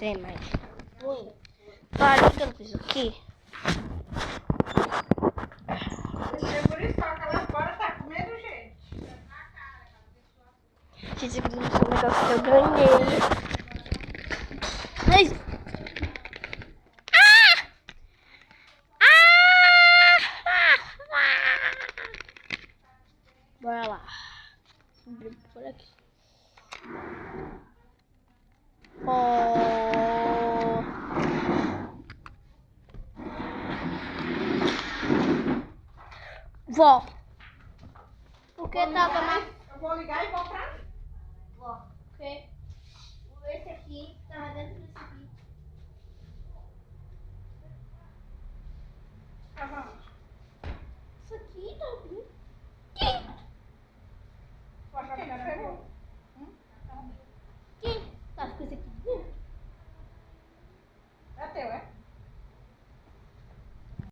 ser mais ruim. Tá ligando com isso aqui. Por isso que lá fora tá com medo, gente. Esse aqui não foi um negócio que eu ganhei. Mas... Bora lá. Subir por aqui. Vó. Por que tava na... Eu vou ligar e vou pra... Vó, porque esse aqui tava dentro desse aqui. Tá bom. Isso aqui tá abrindo. Tu acha que era meu? Quem? Tá com esse aqui dentro? É teu, é?